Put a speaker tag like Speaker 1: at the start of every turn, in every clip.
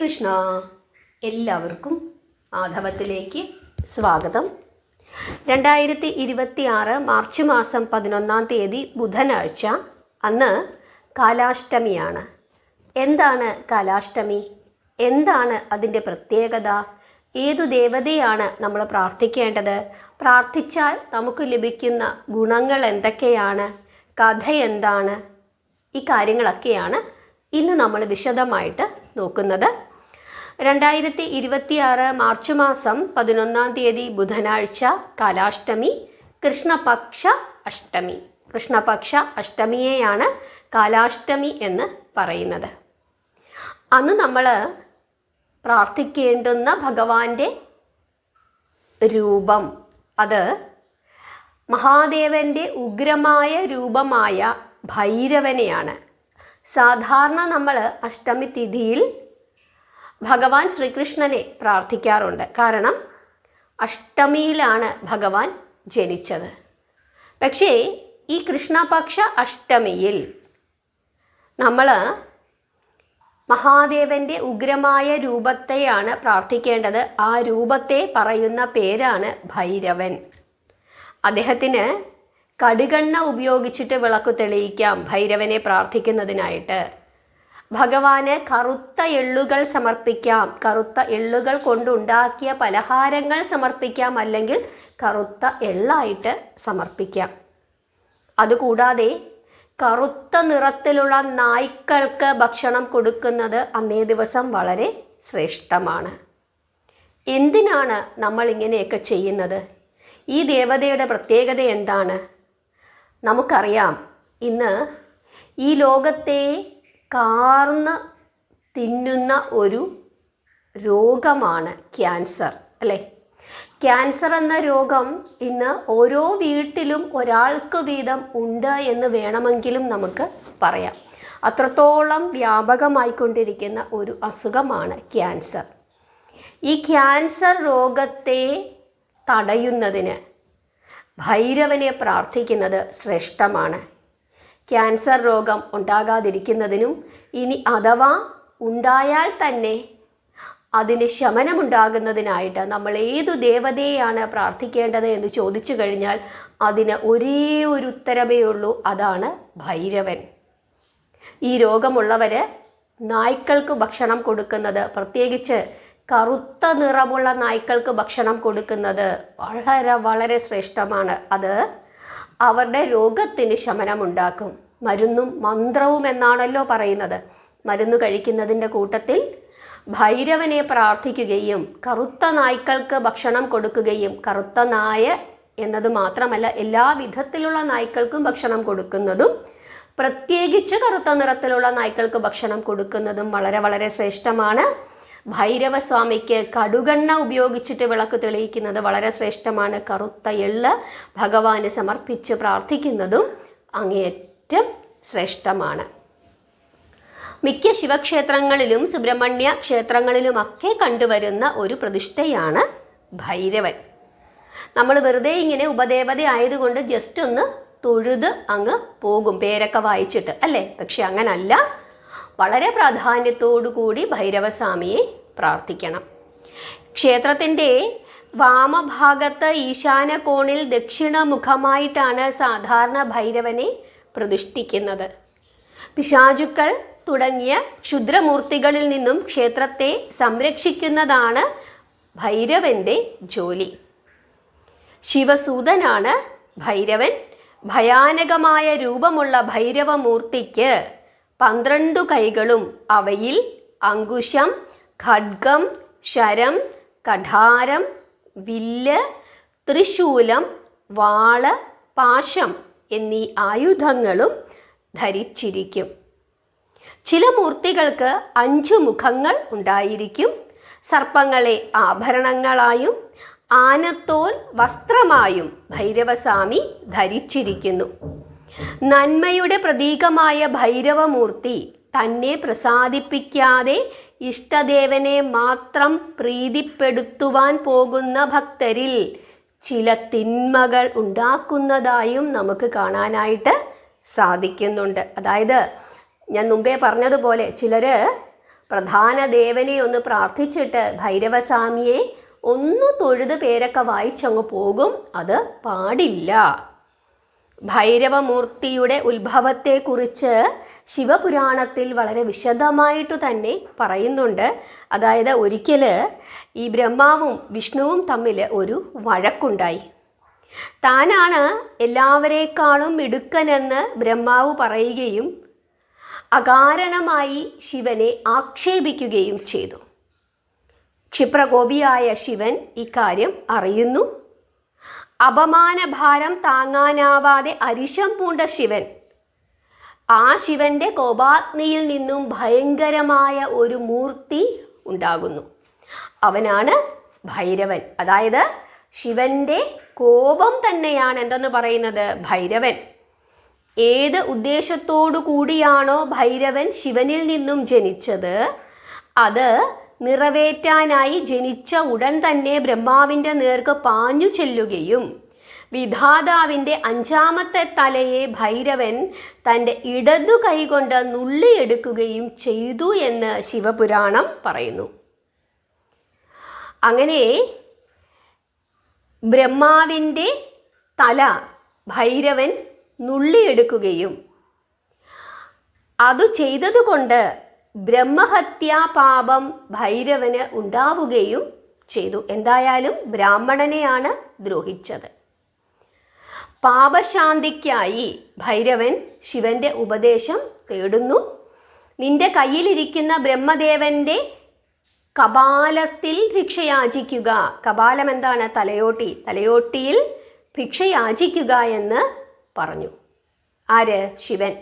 Speaker 1: ശ്രീകൃഷ്ണ. എല്ലാവർക്കും ആധവത്തിലേക്ക് സ്വാഗതം. 2026 മാർച്ച് മാസം 11 ബുധനാഴ്ച. അന്ന് കാലാഷ്ടമിയാണ്. എന്താണ് കാലാഷ്ടമി? എന്താണ് അതിൻ്റെ പ്രത്യേകത? ഏതു ദേവതയാണ് നമ്മൾ പ്രാർത്ഥിക്കേണ്ടത്? പ്രാർത്ഥിച്ചാൽ നമുക്ക് ലഭിക്കുന്ന ഗുണങ്ങൾ എന്തൊക്കെയാണ്? കഥ എന്താണ്? ഈ കാര്യങ്ങളൊക്കെയാണ് ഇന്ന് നമ്മൾ വിശദമായിട്ട് നോക്കുന്നത്. 2026 മാർച്ച് മാസം 11 ബുധനാഴ്ച, കാലാഷ്ടമി, കൃഷ്ണപക്ഷ അഷ്ടമി. കൃഷ്ണപക്ഷ അഷ്ടമിയെയാണ് കാലാഷ്ടമി എന്ന് പറയുന്നത്. അന്ന് നമ്മൾ പ്രാർത്ഥിക്കേണ്ടുന്ന ഭഗവാന്റെ രൂപം, അത് മഹാദേവൻ്റെ ഉഗ്രമായ രൂപമായ ഭൈരവനെയാണ്. സാധാരണ നമ്മൾ അഷ്ടമി തിഥിയിൽ ഭഗവാൻ ശ്രീകൃഷ്ണനെ പ്രാർത്ഥിക്കാറുണ്ട്. കാരണം അഷ്ടമിയിലാണ് ഭഗവാൻ ജനിച്ചത്. പക്ഷേ ഈ കൃഷ്ണപക്ഷ അഷ്ടമിയിൽ നമ്മൾ മഹാദേവൻ്റെ ഉഗ്രമായ രൂപത്തെയാണ് പ്രാർത്ഥിക്കേണ്ടത്. ആ രൂപത്തെ പറയുന്ന പേരാണ് ഭൈരവൻ. അദ്ദേഹത്തിന് കടുകെണ്ണ ഉപയോഗിച്ചിട്ട് വിളക്ക് തെളിയിക്കാം ഭൈരവനെ പ്രാർത്ഥിക്കുന്നതിനായിട്ട്. ഭഗവാന് കറുത്ത എള്ളുകൾ സമർപ്പിക്കാം, കറുത്ത എള്ളുകൾ കൊണ്ടുണ്ടാക്കിയ പലഹാരങ്ങൾ സമർപ്പിക്കാം, അല്ലെങ്കിൽ കറുത്ത എള്ളായിട്ട് സമർപ്പിക്കാം. അതുകൂടാതെ കറുത്ത നിറത്തിലുള്ള നായ്ക്കൾക്ക് ഭക്ഷണം കൊടുക്കുന്നത് അന്നേ ദിവസം വളരെ ശ്രേഷ്ഠമാണ്. എന്തിനാണ് നമ്മൾ ഇങ്ങനെയൊക്കെ ചെയ്യുന്നത്? ഈ ദേവതയുടെ പ്രത്യേകത എന്താണ്? നമുക്കറിയാം, ഇന്ന് ഈ ലോകത്തെ കാർന്ന് തിന്നുന്ന ഒരു രോഗമാണ് ക്യാൻസർ, അല്ലേ? ക്യാൻസർ എന്ന രോഗം ഇന്ന് ഓരോ വീട്ടിലും ഒരാൾക്ക് വീതം ഉണ്ട് എന്ന് വേണമെങ്കിലും നമുക്ക് പറയാം. അത്രത്തോളം വ്യാപകമായിക്കൊണ്ടിരിക്കുന്ന ഒരു അസുഖമാണ് ക്യാൻസർ. ഈ ക്യാൻസർ രോഗത്തെ തടയുന്നതിന് ഭൈരവനെ പ്രാർത്ഥിക്കുന്നത് ശ്രേഷ്ഠമാണ്. ക്യാൻസർ രോഗം ഉണ്ടാകാതിരിക്കുന്നതിനും ഇനി അഥവാ ഉണ്ടായാൽ തന്നെ അതിന് ശമനമുണ്ടാകുന്നതിനായിട്ട് നമ്മൾ ഏതു ദേവതയെയാണ് പ്രാർത്ഥിക്കേണ്ടത് എന്ന് ചോദിച്ചു കഴിഞ്ഞാൽ അതിന് ഒരേ ഒരു ഉത്തരമേ ഉള്ളൂ, അതാണ് ഭൈരവൻ. ഈ രോഗമുള്ളവർ നായ്ക്കൾക്ക് ഭക്ഷണം കൊടുക്കുന്നത്, പ്രത്യേകിച്ച് കറുത്ത നിറമുള്ള നായ്ക്കൾക്ക് ഭക്ഷണം കൊടുക്കുന്നത് വളരെ വളരെ ശ്രേഷ്ഠമാണ്. അത് അവരുടെ രോഗത്തിന് ശമനമുണ്ടാക്കും. മരുന്നും മന്ത്രവും എന്നാണല്ലോ പറയുന്നത്. മരുന്ന് കഴിക്കുന്നതിൻ്റെ കൂട്ടത്തിൽ ഭൈരവനെ പ്രാർത്ഥിക്കുകയും കറുത്ത നായ്ക്കൾക്ക് ഭക്ഷണം കൊടുക്കുകയും, കറുത്ത നായ എന്നത് മാത്രമല്ല എല്ലാ വിധത്തിലുള്ള നായ്ക്കൾക്കും ഭക്ഷണം കൊടുക്കുന്നതും, പ്രത്യേകിച്ച് കറുത്ത നിറത്തിലുള്ള നായ്ക്കൾക്ക് ഭക്ഷണം കൊടുക്കുന്നതും വളരെ വളരെ ശ്രേഷ്ഠമാണ്. ഭൈരവസ്വാമിക്ക് കടുകെണ്ണ ഉപയോഗിച്ചിട്ട് വിളക്ക് തെളിയിക്കുന്നത് വളരെ ശ്രേഷ്ഠമാണ്. കറുത്ത എള്ള് ഭഗവാന് സമർപ്പിച്ച് പ്രാർത്ഥിക്കുന്നതും അങ്ങേയറ്റം ശ്രേഷ്ഠമാണ്. മിക്ക ശിവക്ഷേത്രങ്ങളിലും സുബ്രഹ്മണ്യ ക്ഷേത്രങ്ങളിലുമൊക്കെ കണ്ടുവരുന്ന ഒരു പ്രതിഷ്ഠയാണ് ഭൈരവൻ. നമ്മൾ വെറുതെ ഇങ്ങനെ ഉപദേവത ആയതുകൊണ്ട് ജസ്റ്റ് ഒന്ന് തൊഴുത് അങ്ങ് പോകും, പേരൊക്കെ വായിച്ചിട്ട്, അല്ലേ? പക്ഷെ അങ്ങനല്ല, വളരെ പ്രാധാന്യത്തോടു കൂടി ഭൈരവസ്വാമിയെ പ്രാർത്ഥിക്കണം. ക്ഷേത്രത്തിൻ്റെ വാമഭാഗത്ത് ഈശാന കോണിൽ ദക്ഷിണമുഖമായിട്ടാണ് സാധാരണ ഭൈരവനെ പ്രതിഷ്ഠിക്കുന്നത്. പിശാചുക്കൾ തുടങ്ങിയ ക്ഷുദ്രമൂർത്തികളിൽ നിന്നും ക്ഷേത്രത്തെ സംരക്ഷിക്കുന്നതാണ് ഭൈരവൻ്റെ ജോലി. ശിവസൂതനാണ് ഭൈരവൻ. ഭയാനകമായ രൂപമുള്ള ഭൈരവമൂർത്തിക്ക് 12 കൈകളും അവയിൽ അങ്കുശം, ഖഡ്ഗം, ശരം, കഠാരം, വില്ല്, ത്രിശൂലം, വാള്, പാശം എന്നീ ആയുധങ്ങളും ധരിച്ചിരിക്കും. ചില മൂർത്തികൾക്ക് 5 മുഖങ്ങൾ ഉണ്ടായിരിക്കും. സർപ്പങ്ങളെ ആഭരണങ്ങളായും ആനത്തോൽ വസ്ത്രമായും ഭൈരവസ്വാമി ധരിച്ചിരിക്കുന്നു. നന്മയുടെ പ്രതീകമായ ഭൈരവമൂർത്തി തന്നെ പ്രസാദിപ്പിക്കാതെ ഇഷ്ടദേവനെ മാത്രം പ്രീതിപ്പെടുത്തുവാൻ പോകുന്ന ഭക്തരിൽ ചില തിന്മകൾ ഉണ്ടാക്കുന്നതായും നമുക്ക് കാണാനായിട്ട് സാധിക്കുന്നുണ്ട്. അതായത് ഞാൻ മുമ്പേ പറഞ്ഞതുപോലെ ചിലർ പ്രധാന ദേവനെ ഒന്ന് പ്രാർത്ഥിച്ചിട്ട് ഭൈരവസ്വാമിയെ ഒന്ന് തൊഴുത് പേരൊക്കെ വായിച്ചങ്ങ് പോകും. അത് പാടില്ല. ഭൈരവമൂർത്തിയുടെ ഉത്ഭവത്തെക്കുറിച്ച് ശിവപുരാണത്തിൽ വളരെ വിശദമായിട്ട് തന്നെ പറയുന്നുണ്ട്. അതായത് ഒരിക്കൽ ഈ ബ്രഹ്മാവും വിഷ്ണുവും തമ്മിൽ ഒരു വഴക്കുണ്ടായി. താനാണ് എല്ലാവരേക്കാളും മിടുക്കനെന്ന് ബ്രഹ്മാവ് പറയുകയും അകാരണമായി ശിവനെ ആക്ഷേപിക്കുകയും ചെയ്തു. ക്ഷിപ്രകോപിയായ ശിവൻ ഇക്കാര്യം അറിയുന്നു. അപമാനഭാരം താങ്ങാനാവാതെ അരിശം പൂണ്ട ശിവൻ ആ ശിവന്റെ കോപാഗ്നിയിൽ നിന്നും ഭയങ്കരമായ ഒരു മൂർത്തി ഉണ്ടാകുന്നു. അവനാണ് ഭൈരവൻ. അതായത് ശിവന്റെ കോപം തന്നെയാണ് എന്തെന്ന് പറയുന്നത് ഭൈരവൻ. ഏത് ഉദ്ദേശത്തോടു കൂടിയാണോ ഭൈരവൻ ശിവനിൽ നിന്നും ജനിച്ചത്, അത് നിറവേറ്റാനായി ജനിച്ച ഉടൻ തന്നെ ബ്രഹ്മാവിൻ്റെ നേർക്ക് പാഞ്ഞു ചെല്ലുകയും വിധാതാവിൻ്റെ 5ാമത്തെ തലയെ ഭൈരവൻ തൻ്റെ ഇടതു കൈകൊണ്ട് നുള്ളിയെടുക്കുകയും ചെയ്തു എന്ന് ശിവപുരാണം പറയുന്നു. അങ്ങനെ ബ്രഹ്മാവിൻ്റെ തല ഭൈരവൻ നുള്ളിയെടുക്കുകയും അത് ചെയ്തതുകൊണ്ട് ബ്രഹ്മഹത്യാപാപം ഭൈരവന് ഉണ്ടാവുകയും ചെയ്തു. എന്തായാലും ബ്രാഹ്മണനെയാണ് ദ്രോഹിച്ചത്. പാപശാന്തിക്കായി ഭൈരവൻ ശിവന്റെ ഉപദേശം തേടുന്നു. നിന്റെ കയ്യിലിരിക്കുന്ന ബ്രഹ്മദേവന്റെ കപാലത്തിൽ ഭിക്ഷയാചിക്കുക. കപാലം എന്താണ്? തലയോട്ടി. തലയോട്ടിയിൽ ഭിക്ഷയാചിക്കുക എന്ന് പറഞ്ഞു. ആര്? ശിവൻ.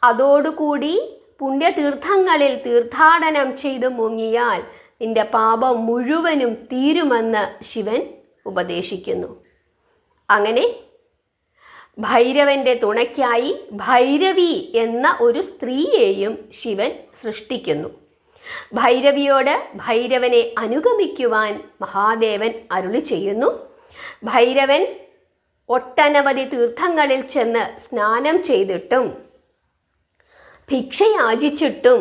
Speaker 1: അതോടുകൂടി പുണ്യതീർത്ഥങ്ങളിൽ തീർത്ഥാടനം ചെയ്ത് മുങ്ങിയാൽ നിന്റെ പാപം മുഴുവനും തീരുമെന്ന് ശിവൻ ഉപദേശിക്കുന്നു. അങ്ങനെ ഭൈരവന്റെ തുണയ്ക്കായി ഭൈരവി എന്ന ഒരു സ്ത്രീയെയും ശിവൻ സൃഷ്ടിക്കുന്നു. ഭൈരവിയോട് ഭൈരവനെ അനുഗമിക്കുവാൻ മഹാദേവൻ അരുളി ചെയ്യുന്നു. ഭൈരവൻ ഒട്ടനവധി തീർത്ഥങ്ങളിൽ ചെന്ന് സ്നാനം ചെയ്തിട്ടും ഭിക്ഷയാചിച്ചിട്ടും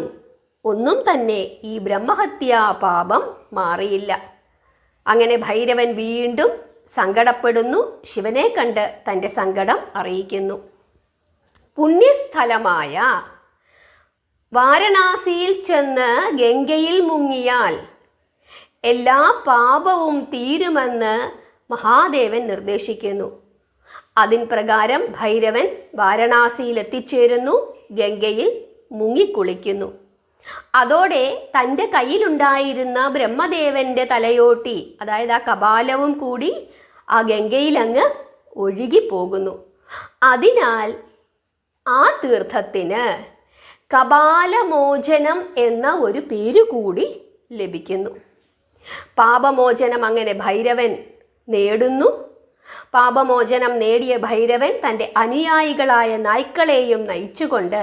Speaker 1: ഒന്നും തന്നെ ഈ ബ്രഹ്മഹത്യാ പാപം മാറിയില്ല. അങ്ങനെ ഭൈരവൻ വീണ്ടും സങ്കടപ്പെടുന്നു. ശിവനെ കണ്ട് തൻ്റെ സങ്കടം അറിയിക്കുന്നു. പുണ്യസ്ഥലമായ വാരണാസിയിൽ ചെന്ന് ഗംഗയിൽ മുങ്ങിയാൽ എല്ലാ പാപവും തീരുമെന്ന് മഹാദേവൻ നിർദ്ദേശിക്കുന്നു. അതിൻ പ്രകാരം ഭൈരവൻ വാരണാസിയിൽ എത്തിച്ചേരുന്നു. ഗംഗയിൽ മുങ്ങിക്കുളിക്കുന്നു. അതോടെ തൻ്റെ കയ്യിലുണ്ടായിരുന്ന ബ്രഹ്മദേവന്റെ തലയോട്ടി, അതായത് ആ കപാലവും കൂടി ആ ഗംഗയിൽ അങ്ങ് ഒഴുകിപ്പോകുന്നു. അതിനാൽ ആ തീർത്ഥത്തിന് കപാലമോചനം എന്ന ഒരു പേര് കൂടി ലഭിക്കുന്നു. പാപമോചനം അങ്ങനെ ഭൈരവൻ നേടുന്നു. പാപമോചനം നേടിയ ഭൈരവൻ തൻ്റെ അനുയായികളായ നായ്ക്കളെയും നയിച്ചുകൊണ്ട്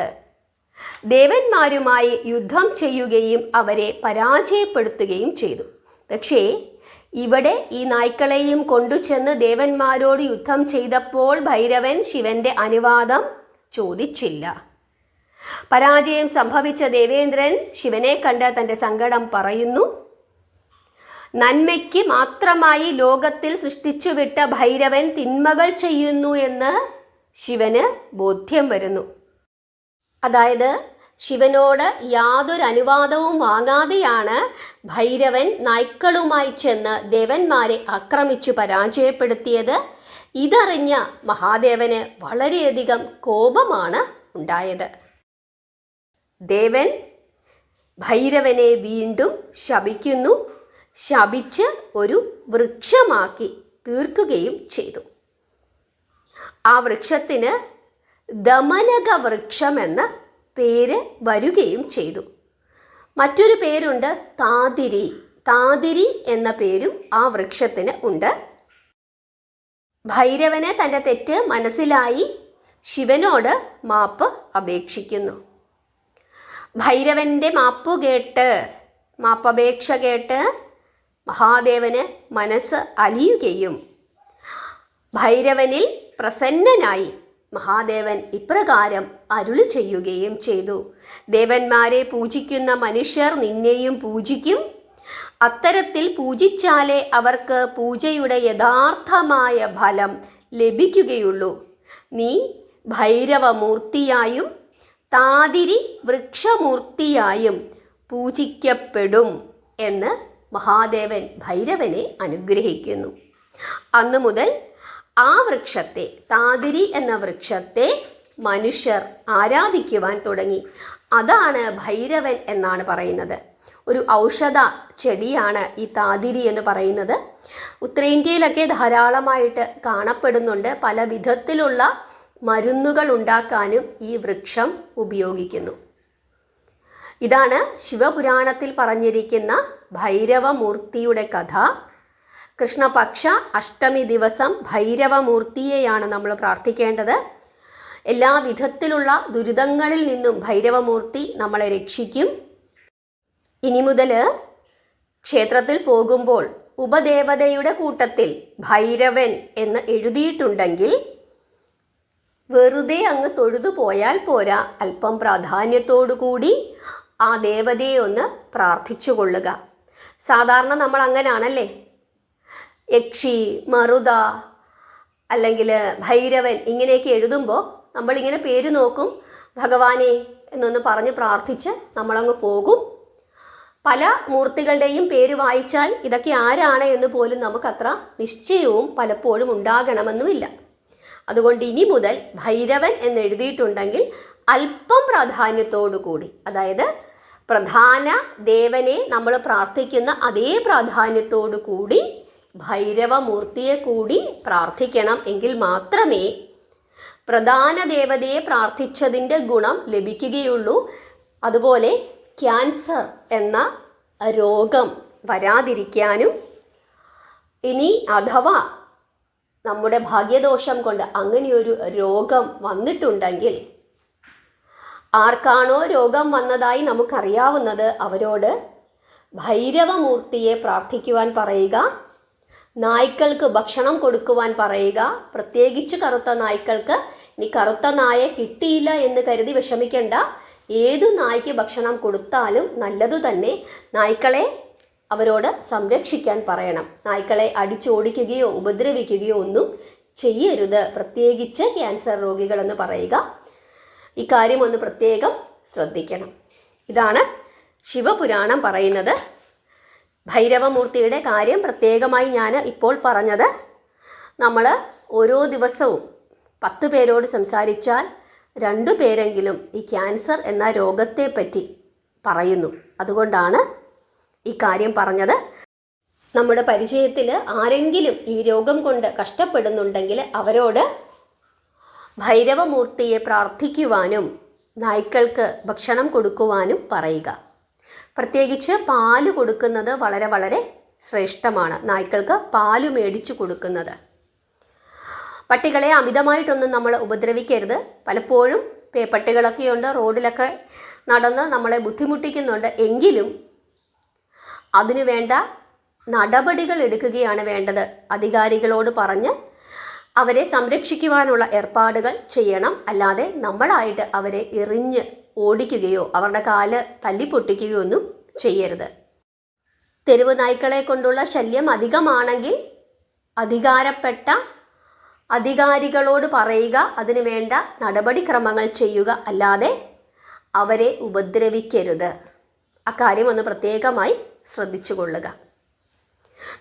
Speaker 1: ദേവന്മാരുമായി യുദ്ധം ചെയ്യുകയും അവരെ പരാജയപ്പെടുത്തുകയും ചെയ്തു. പക്ഷേ ഇവിടെ ഈ നായ്ക്കളെയും കൊണ്ടുചെന്ന് ദേവന്മാരോട് യുദ്ധം ചെയ്തപ്പോൾ ഭൈരവൻ ശിവന്റെ അനുവാദം ചോദിച്ചില്ല. പരാജയം സംഭവിച്ച ദേവേന്ദ്രൻ ശിവനെ കണ്ട് തൻ്റെ സങ്കടം പറയുന്നു. നന്മയ്ക്ക് മാത്രമായി ലോകത്തിൽ സൃഷ്ടിച്ചുവിട്ട ഭൈരവൻ തിന്മകൾ ചെയ്യുന്നു എന്ന് ശിവന് ബോധ്യം വരുന്നു. അതായത് ശിവനോട് യാതൊരു അനുവാദവും വാങ്ങാതെയാണ് ഭൈരവൻ നായ്ക്കളുമായി ചെന്ന് ദേവന്മാരെ ആക്രമിച്ചു പരാജയപ്പെടുത്തിയത്. ഇതറിഞ്ഞ മഹാദേവന് വളരെയധികം കോപമാണ് ഉണ്ടായത്. ദേവൻ ഭൈരവനെ വീണ്ടും ശപിക്കുന്നു. ശപിച്ച് ഒരു വൃക്ഷമാക്കി തീർക്കുകയും ചെയ്തു. ആ വൃക്ഷത്തിന് ദമനക വൃക്ഷം എന്ന പേര് വരികയും ചെയ്തു. മറ്റൊരു പേരുണ്ട് താതിരി. താതിരി എന്ന പേരും ആ വൃക്ഷത്തിന് ഉണ്ട്. ഭൈരവന് തൻ്റെ തെറ്റ് മനസ്സിലായി ശിവനോട് മാപ്പ് അപേക്ഷിക്കുന്നു. ഭൈരവൻ്റെ മാപ്പപേക്ഷ കേട്ട് മഹാദേവന് മനസ്സ് അലിയുകയും ഭൈരവനിൽ പ്രസന്നനായി മഹാദേവൻ ഇപ്രകാരം അരുളി ചെയ്യുകയും ചെയ്തു. ദേവന്മാരെ പൂജിക്കുന്ന മനുഷ്യർ നിന്നെയും പൂജിക്കും. അത്തരത്തിൽ പൂജിച്ചാലേ അവർക്ക് പൂജയുടെ യഥാർത്ഥമായ ഫലം ലഭിക്കുകയുള്ളൂ. നീ ഭൈരവമൂർത്തിയായും താതിരി വൃക്ഷമൂർത്തിയായും പൂജിക്കപ്പെടും എന്ന് മഹാദേവൻ ഭൈരവനെ അനുഗ്രഹിക്കുന്നു. അന്നു മുതൽ ആ വൃക്ഷത്തെ, താതിരി എന്ന വൃക്ഷത്തെ മനുഷ്യർ ആരാധിക്കുവാൻ തുടങ്ങി. അതാണ് ഭൈരവൻ എന്നാണ് പറയുന്നത്. ഒരു ഔഷധ ചെടിയാണ് ഈ താതിരി എന്ന് പറയുന്നത്. ഉത്തരേന്ത്യയിലൊക്കെ ധാരാളമായിട്ട് കാണപ്പെടുന്നുണ്ട്. പല വിധത്തിലുള്ള മരുന്നുകൾ ഉണ്ടാക്കാനും ഈ വൃക്ഷം ഉപയോഗിക്കുന്നു. ഇതാണ് ശിവപുരാണത്തിൽ പറഞ്ഞിരിക്കുന്ന ഭൈരവമൂർത്തിയുടെ കഥ. കൃഷ്ണപക്ഷ അഷ്ടമി ദിവസം ഭൈരവമൂർത്തിയെയാണ് നമ്മൾ പ്രാർത്ഥിക്കേണ്ടത്. എല്ലാ വിധത്തിലുള്ള ദുരിതങ്ങളിൽ നിന്നും ഭൈരവമൂർത്തി നമ്മളെ രക്ഷിക്കും. ഇനി മുതൽ ക്ഷേത്രത്തിൽ പോകുമ്പോൾ ഉപദേവതയുടെ കൂട്ടത്തിൽ ഭൈരവൻ എന്ന് എഴുതിയിട്ടുണ്ടെങ്കിൽ വെറുതെ അങ്ങ് തൊഴുതു പോയാൽ പോരാ, അല്പം പ്രാധാന്യത്തോടു കൂടി ആ ദേവതയെ ഒന്ന് പ്രാർത്ഥിച്ചു കൊള്ളുക. സാധാരണ നമ്മൾ അങ്ങനെയാണല്ലേ, യക്ഷി, മറുത അല്ലെങ്കിൽ ഭൈരവൻ ഇങ്ങനെയൊക്കെ എഴുതുമ്പോൾ നമ്മളിങ്ങനെ പേര് നോക്കും, ഭഗവാനെ എന്നൊന്ന് പറഞ്ഞ് പ്രാർത്ഥിച്ച് നമ്മളങ്ങ് പോകും. പല മൂർത്തികളുടെയും പേര് വായിച്ചാൽ ഇതൊക്കെ ആരാണ് എന്ന് പോലും നമുക്കത്ര നിശ്ചയവും പലപ്പോഴും ഉണ്ടാകണമെന്നുമില്ല. അതുകൊണ്ട് ഇനി മുതൽ ഭൈരവൻ എന്ന് എഴുതിയിട്ടുണ്ടെങ്കിൽ അല്പം പ്രാധാന്യത്തോടു കൂടി, അതായത് പ്രധാന ദേവനെ നമ്മൾ പ്രാർത്ഥിക്കുന്ന അതേ പ്രാധാന്യത്തോടു കൂടി ഭൈരവമൂർത്തിയെ കൂടി പ്രാർത്ഥിക്കണം. എങ്കിൽ മാത്രമേ പ്രധാന ദേവതയെ പ്രാർത്ഥിച്ചതിൻ്റെ ഗുണം ലഭിക്കുകയുള്ളൂ. അതുപോലെ ക്യാൻസർ എന്ന രോഗം വരാതിരിക്കാനും, ഇനി അഥവാ നമ്മുടെ ഭാഗ്യദോഷം കൊണ്ട് അങ്ങനെയൊരു രോഗം വന്നിട്ടുണ്ടെങ്കിൽ ആർക്കാണോ രോഗം വന്നതായി നമുക്കറിയാവുന്നത് അവരോട് ഭൈരവമൂർത്തിയെ പ്രാർത്ഥിക്കുവാൻ പറയുക. നായ്ക്കൾക്ക് ഭക്ഷണം കൊടുക്കുവാൻ പറയുക. പ്രത്യേകിച്ച് കറുത്ത നായ്ക്കൾക്ക്. ഇനി കറുത്ത നായ കിട്ടിയില്ല എന്ന് കരുതി വിഷമിക്കേണ്ട. ഏതു നായ്ക്ക് ഭക്ഷണം കൊടുത്താലും നല്ലതു തന്നെ. നായ്ക്കളെ അവരോട് സംരക്ഷിക്കാൻ പറയണം. നായ്ക്കളെ അടിച്ചോടിക്കുകയോ ഉപദ്രവിക്കുകയോ ഒന്നും ചെയ്യരുത്, പ്രത്യേകിച്ച് ക്യാൻസർ രോഗികളെന്ന് പറയുക. ഇക്കാര്യം ഒന്ന് പ്രത്യേകം ശ്രദ്ധിക്കണം. ഇതാണ് ശിവപുരാണം പറയുന്നത്. ഭൈരവമൂർത്തിയുടെ കാര്യം പ്രത്യേകമായി ഞാൻ ഇപ്പോൾ പറഞ്ഞത്. നമ്മൾ ഓരോ ദിവസവും 10 പേരോട് സംസാരിച്ചാൽ 2 പേരെങ്കിലും ഈ ക്യാൻസർ എന്ന രോഗത്തെ പറ്റി പറയുന്നു. അതുകൊണ്ടാണ് ഈ കാര്യം പറഞ്ഞത്. നമ്മുടെ പരിചയത്തിൽ ആരെങ്കിലും ഈ രോഗം കൊണ്ട് കഷ്ടപ്പെടുന്നുണ്ടെങ്കിൽ അവരോട് ഭൈരവമൂർത്തിയെ പ്രാർത്ഥിക്കുവാനും നായ്ക്കൾക്ക് ഭക്ഷണം കൊടുക്കുവാനും പറയുക. പ്രത്യേകിച്ച് പാല് കൊടുക്കുന്നത് വളരെ വളരെ ശ്രേഷ്ഠമാണ്. നായ്ക്കൾക്ക് പാല് മേടിച്ചു കൊടുക്കുന്നത്. പട്ടികളെ അമിതമായിട്ടൊന്നും നമ്മൾ ഉപദ്രവിക്കരുത്. പലപ്പോഴും പട്ടികളൊക്കെയുണ്ട്, റോഡിലൊക്കെ നടന്ന് നമ്മളെ ബുദ്ധിമുട്ടിക്കുന്നുണ്ട്. എങ്കിലും അതിനു വേണ്ട നടപടികൾ എടുക്കുകയാണ് വേണ്ടത്. അധികാരികളോട് പറഞ്ഞ് അവരെ സംരക്ഷിക്കുവാനുള്ള ഏർപ്പാടുകൾ ചെയ്യണം. അല്ലാതെ നമ്മളായിട്ട് അവരെ എറിഞ്ഞ് ഓടിക്കുകയോ അവരുടെ കാല് തല്ലിപ്പൊട്ടിക്കുകയോ ഒന്നും ചെയ്യരുത്. തെരുവ് നായ്ക്കളെ കൊണ്ടുള്ള ശല്യം അധികമാണെങ്കിൽ അധികാരപ്പെട്ട അധികാരികളോട് പറയുക. അതിനു വേണ്ട നടപടിക്രമങ്ങൾ ചെയ്യുക. അല്ലാതെ അവരെ ഉപദ്രവിക്കരുത്. അക്കാര്യം ഒന്ന് പ്രത്യേകമായി ശ്രദ്ധിച്ചു കൊള്ളുക.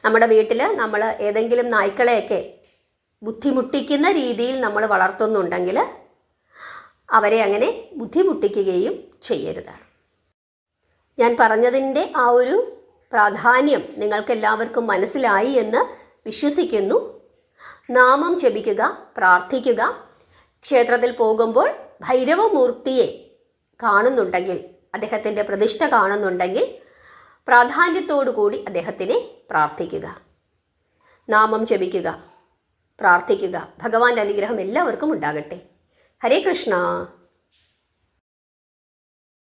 Speaker 1: നമ്മുടെ വീട്ടിൽ നമ്മൾ ഏതെങ്കിലും നായ്ക്കളെയൊക്കെ ബുദ്ധിമുട്ടിക്കുന്ന രീതിയിൽ നമ്മൾ വളർത്തുന്നുണ്ടെങ്കിൽ അവരെ അങ്ങനെ ബുദ്ധിമുട്ടിക്കുകയും ചെയ്യരുത്. ഞാൻ പറഞ്ഞതിൻ്റെ ആ ഒരു പ്രാധാന്യം നിങ്ങൾക്കെല്ലാവർക്കും മനസ്സിലായി എന്ന് വിശ്വസിക്കുന്നു. നാമം ജപിക്കുക, പ്രാർത്ഥിക്കുക. ക്ഷേത്രത്തിൽ പോകുമ്പോൾ ഭൈരവമൂർത്തിയെ കാണുന്നുണ്ടെങ്കിൽ, അദ്ദേഹത്തിൻ്റെ പ്രതിഷ്ഠ കാണുന്നുണ്ടെങ്കിൽ പ്രാധാന്യത്തോടു കൂടി അദ്ദേഹത്തിനെ പ്രാർത്ഥിക്കുക. നാമം ജപിക്കുക, പ്രാർത്ഥിക്കുക. ഭഗവാന്റെ അനുഗ്രഹം എല്ലാവർക്കും ഉണ്ടാകട്ടെ. ഹരേ കൃഷ്ണ.